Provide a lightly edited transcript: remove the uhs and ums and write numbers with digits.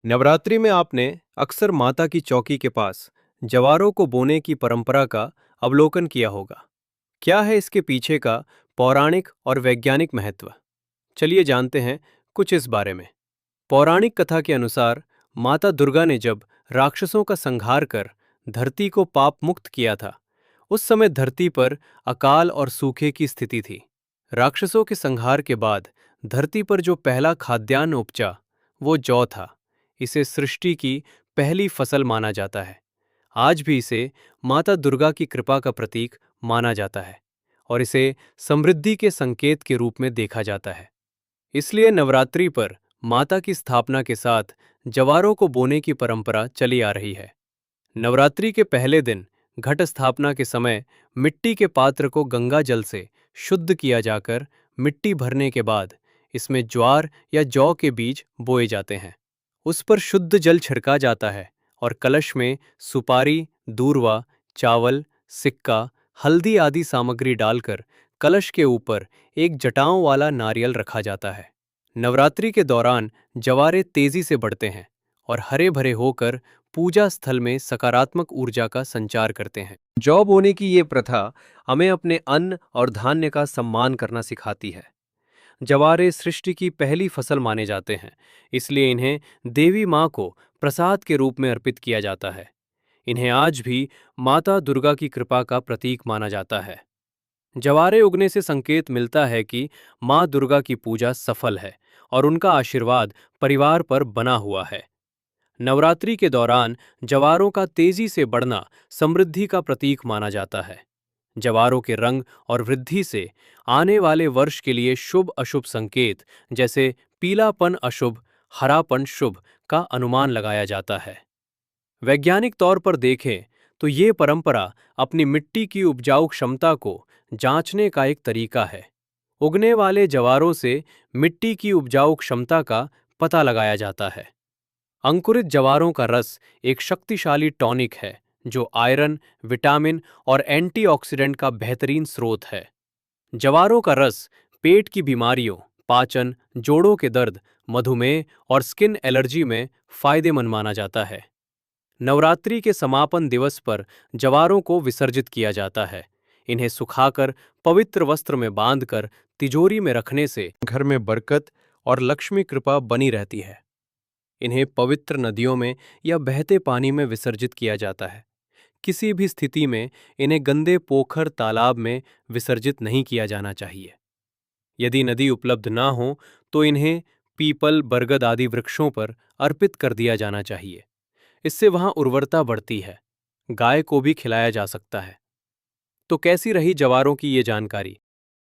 नवरात्रि में आपने अक्सर माता की चौकी के पास जवारों को बोने की परंपरा का अवलोकन किया होगा। क्या है इसके पीछे का पौराणिक और वैज्ञानिक महत्व? चलिए जानते हैं कुछ इस बारे में। पौराणिक कथा के अनुसार माता दुर्गा ने जब राक्षसों का संहार कर धरती को पाप मुक्त किया था, उस समय धरती पर अकाल और सूखे की स्थिति थी। राक्षसों के संहार के बाद धरती पर जो पहला खाद्यान्न उपजा वो जौ था। इसे सृष्टि की पहली फसल माना जाता है। आज भी इसे माता दुर्गा की कृपा का प्रतीक माना जाता है और इसे समृद्धि के संकेत के रूप में देखा जाता है। इसलिए नवरात्रि पर माता की स्थापना के साथ जवारों को बोने की परंपरा चली आ रही है। नवरात्रि के पहले दिन घट स्थापना के समय मिट्टी के पात्र को गंगा जल से शुद्ध किया जाकर मिट्टी भरने के बाद इसमें ज्वार या जौ के बीज बोए जाते हैं। उस पर शुद्ध जल छिड़का जाता है और कलश में सुपारी, दूर्वा, चावल, सिक्का, हल्दी आदि सामग्री डालकर कलश के ऊपर एक जटाओं वाला नारियल रखा जाता है। नवरात्रि के दौरान जवारे तेजी से बढ़ते हैं और हरे भरे होकर पूजा स्थल में सकारात्मक ऊर्जा का संचार करते हैं। जौ बोने की ये प्रथा हमें अपने अन्न और धान्य का सम्मान करना सिखाती है। जवारे सृष्टि की पहली फसल माने जाते हैं, इसलिए इन्हें देवी माँ को प्रसाद के रूप में अर्पित किया जाता है। इन्हें आज भी माता दुर्गा की कृपा का प्रतीक माना जाता है। जवारे उगने से संकेत मिलता है कि माँ दुर्गा की पूजा सफल है और उनका आशीर्वाद परिवार पर बना हुआ है। नवरात्रि के दौरान जवारों का तेजी से बढ़ना समृद्धि का प्रतीक माना जाता है। जवारों के रंग और वृद्धि से आने वाले वर्ष के लिए शुभ अशुभ संकेत जैसे पीलापन अशुभ, हरापन शुभ का अनुमान लगाया जाता है। वैज्ञानिक तौर पर देखें तो ये परंपरा अपनी मिट्टी की उपजाऊ क्षमता को जांचने का एक तरीका है। उगने वाले जवारों से मिट्टी की उपजाऊ क्षमता का पता लगाया जाता है। अंकुरित जवारों का रस एक शक्तिशाली टॉनिक है जो आयरन, विटामिन और एंटीऑक्सीडेंट का बेहतरीन स्रोत है। जवारों का रस पेट की बीमारियों, पाचन, जोड़ों के दर्द, मधुमेह और स्किन एलर्जी में फायदेमंद माना जाता है। नवरात्रि के समापन दिवस पर जवारों को विसर्जित किया जाता है। इन्हें सुखाकर पवित्र वस्त्र में बांधकर तिजोरी में रखने से घर में बरकत और लक्ष्मी कृपा बनी रहती है। इन्हें पवित्र नदियों में या बहते पानी में विसर्जित किया जाता है। किसी भी स्थिति में इन्हें गंदे पोखर, तालाब में विसर्जित नहीं किया जाना चाहिए। यदि नदी उपलब्ध ना हो तो इन्हें पीपल, बरगद आदि वृक्षों पर अर्पित कर दिया जाना चाहिए। इससे वहां उर्वरता बढ़ती है। गाय को भी खिलाया जा सकता है। तो कैसी रही जवारों की ये जानकारी?